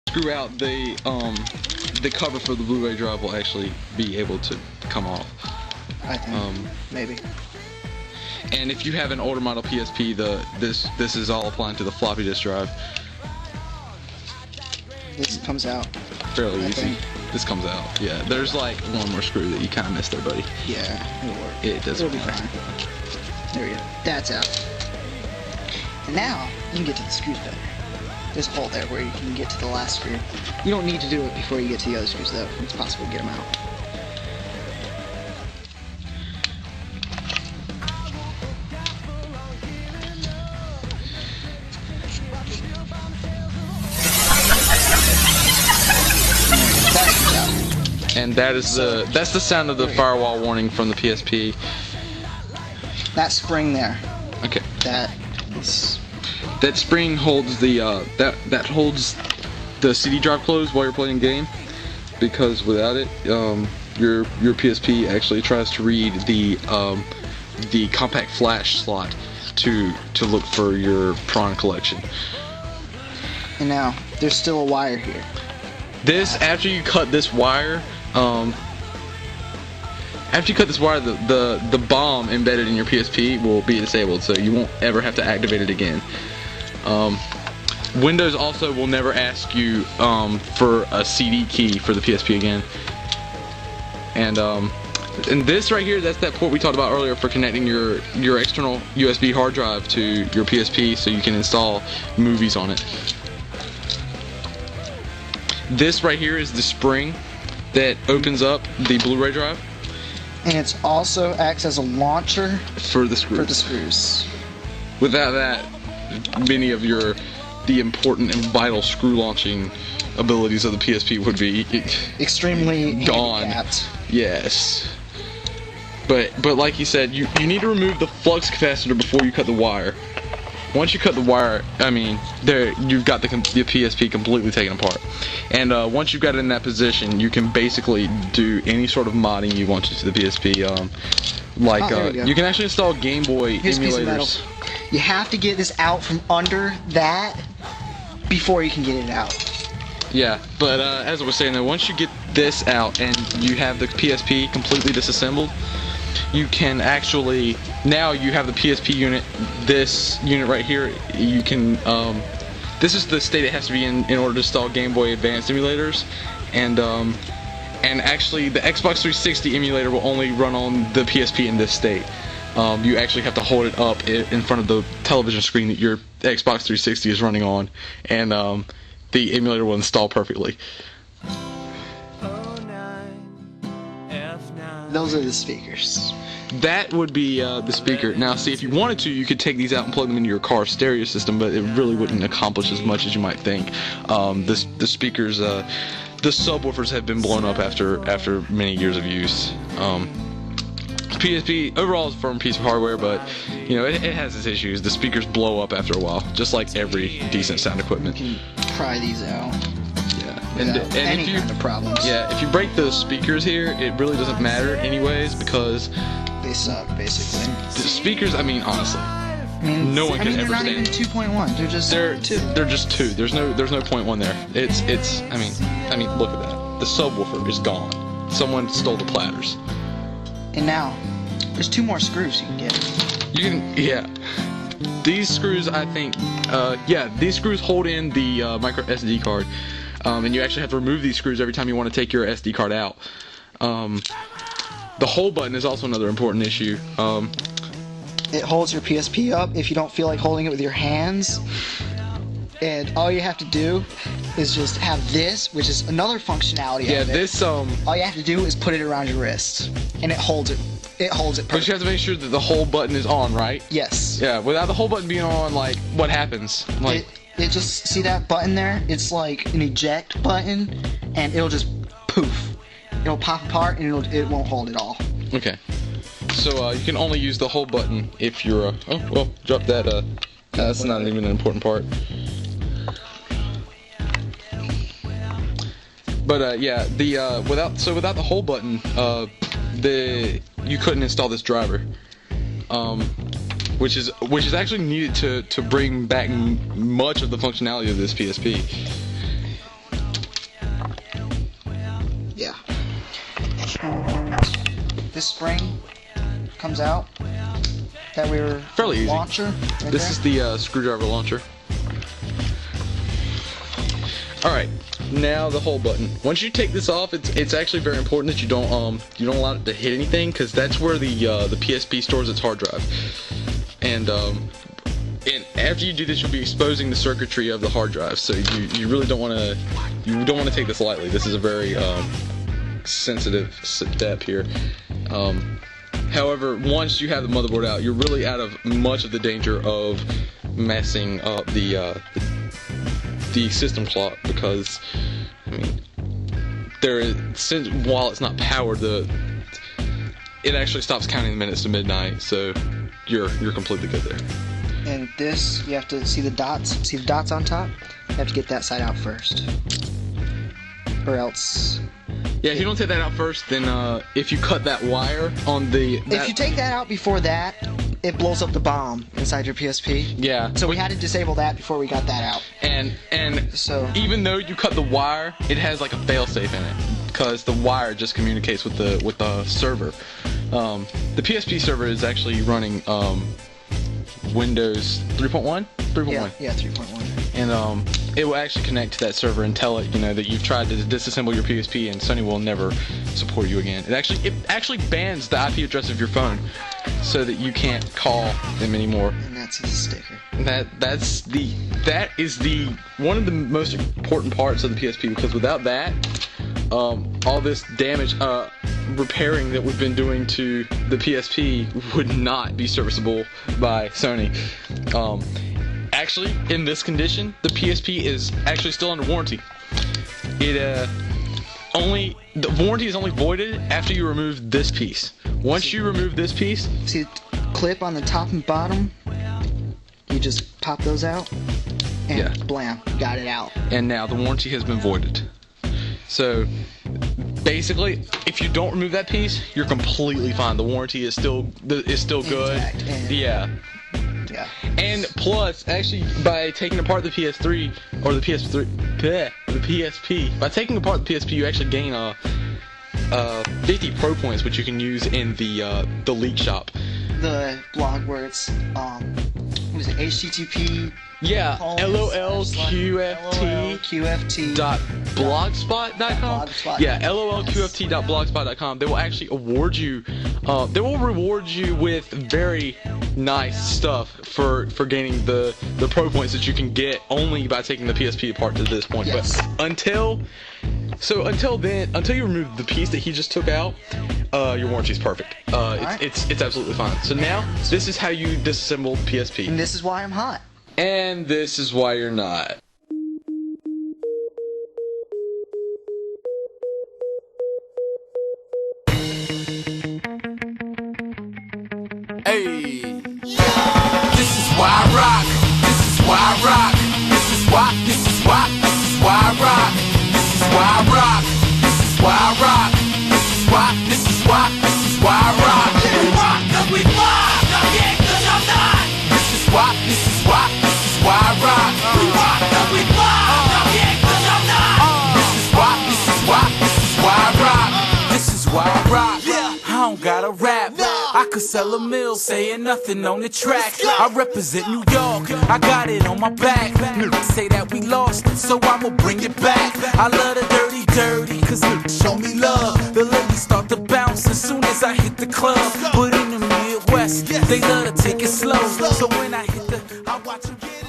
screw out, the cover for the Blu-ray drive will actually be able to come off. I think maybe. And if you have an older model PSP, this is all applying to the floppy disk drive. This comes out Fairly I easy. think. This comes out. Yeah, there's like one more screw that you kind of missed there, buddy. Yeah, it'll work. It doesn't It'll be matter. fine. There we go. That's out. And now you can get to the screws better. There's a hole there where you can get to the last screw. You don't need to do it before you get to the other screws though. It's possible to get them out. That comes out. And that's the sound of the firewall warning from the PSP. That spring there. Okay. That is. That spring holds the that holds the CD drive closed while you're playing a game, because without it, your PSP actually tries to read the compact flash slot to look for your prawn collection. And now there's still a wire here. This after you cut this wire, the bomb embedded in your PSP will be disabled, so you won't ever have to activate it again. Windows also will never ask you for a CD key for the PSP again. And this right here, that's that port we talked about earlier for connecting your external USB hard drive to your PSP so you can install movies on it. This right here is the spring that opens up the Blu-ray drive. And it's also acts as a launcher For the screws. for the screws. Without that, many of the important and vital screw launching abilities of the PSP would be Extremely gone. handicapped. Yes. But like you said, you need to remove the flux capacitor before you cut the wire. Once you cut the wire, I mean, you've got the PSP completely taken apart. And once you've got it in that position, you can basically do any sort of modding you want to the PSP. There we go. You can actually install Game Boy Here's a piece of metal. emulators. You have to get this out from under that before you can get it out. Yeah, but as I was saying, though, once you get this out and you have the PSP completely disassembled, you can actually, now you have the PSP unit, this unit right here, you can, this is the state it has to be in order to install Game Boy Advance emulators, and actually the Xbox 360 emulator will only run on the PSP in this state. You actually have to hold it up in front of the television screen that your Xbox 360 is running on, and the emulator will install perfectly. Those are the speakers. That would be the speaker. Now, see, if you wanted to, you could take these out and plug them into your car stereo system, but it really wouldn't accomplish as much as you might think. The speakers, the subwoofers have been blown up after many years of use. PSP overall is a firm piece of hardware, but you know it has its issues. The speakers blow up after a while, just like every decent sound equipment. You can pry these out Yeah, without any if you kind of problems. yeah, if you break the speakers here, it really doesn't matter anyways, because They suck, basically. the speakers. I mean, honestly, I mean, No one can they're ever not stand- even 2.1. They're just they're 2. They're just two. There's no point one there. It's. I mean, look at that. The subwoofer is gone. Someone stole the platters. And now, there's 2 more screws you can get. You can, yeah. These screws, I think, these screws hold in the micro SD card, and you actually have to remove these screws every time you want to take your SD card out. The hold button is also another important issue. It holds your PSP up if you don't feel like holding it with your hands. And all you have to do is just have this, which is another functionality Yeah, of it. this All you have to do is put it around your wrist, and it holds it. It holds it but you perfectly. have to make sure that the hold button is on, right? Yes. Yeah, without the hold button being on, like, what happens? Like, It just, see that button there? It's like an eject button, and it'll just poof. It'll pop apart, and it won't hold at all. okay. So you can only use the hold button if you're. Oh well, drop that. That's not even an important part. But yeah, without the hold button, you couldn't install this driver, which is actually needed to bring back much of the functionality of this PSP. this spring comes out. That we were Fairly easy. launcher. Right This there. is the screwdriver launcher. Alright, now the hold button. Once you take this off, it's actually very important that you don't allow it to hit anything, because that's where the PSP stores its hard drive. And after you do this, you'll be exposing the circuitry of the hard drive. So you really don't want to take this lightly. This is a very sensitive step here. However, once you have the motherboard out, you're really out of much of the danger of messing up the system clock, because I mean, while it's not powered, it actually stops counting the minutes to midnight, so you're completely good there. And this, you have to see the dots. See the dots on top? You have to get that side out first, or else. Yeah, if you don't take that out first, then if you cut that wire on If you take that out before that, it blows up the bomb inside your PSP. Yeah. So we had to disable that before we got that out. And So even though you cut the wire, it has like a failsafe in it, because the wire just communicates with the server. The PSP server is actually running Windows 3.1? 3.1. Yeah, 3.1. And it will actually connect to that server and tell it, that you've tried to disassemble your PSP, and Sony will never support you again. It actually bans the IP address of your phone, so that you can't call them anymore. And that's his sticker. That is the one of the most important parts of the PSP, because without that, all this damage repairing that we've been doing to the PSP would not be serviceable by Sony. Actually, in this condition, the PSP is actually still under warranty. The warranty is only voided after you remove this piece. Once you remove this piece, See the clip on the top and bottom? You just pop those out, and Yeah. blam, got it out. and now the warranty has been voided. So basically, if you don't remove that piece, you're completely fine. The warranty is still good. Intact, and- Yeah. Yeah. And plus, actually, by taking apart the PS3 or the PSP, by taking apart the PSP, you actually gain 50 Pro points, which you can use in the leak shop. The blog where it's what is it? HTTP. Yeah, LOLQFT. LOLQFT.blogspot.com. Blogspot. Yeah, LOLQFT.blogspot.com. They will actually award you. They will reward you with very nice stuff for gaining the pro points that you can get only by taking the PSP apart to this point. Yes. But until you remove the piece that he just took out, your warranty is perfect. Alright. It's absolutely fine. So now this is how you disassemble PSP. And this is why I'm hot. And this is why you're not. Hey, this is why I rock. This is why I rock. This is why. This is why. This is why I rock. This is why I rock. This is why I rock. This is why. This is why. This is why I rock. We rock 'cause we fly. No, yeah, 'cause I'm not. This is why. This is why. This is why I rock. We rock 'cause we fly. No, yeah, 'cause I'm not. This is why. This is why. This is why I rock. This is why I rock. I don't gotta rap. I could sell a mill, saying nothing on the track. I represent New York, I got it on my back. Niggas say that we lost it, so I'ma bring it back. I love the dirty, dirty, cause niggas show me love. The ladies start to bounce as soon as I hit the club. But in the Midwest, they love to take it slow. So when I hit I watch them get it.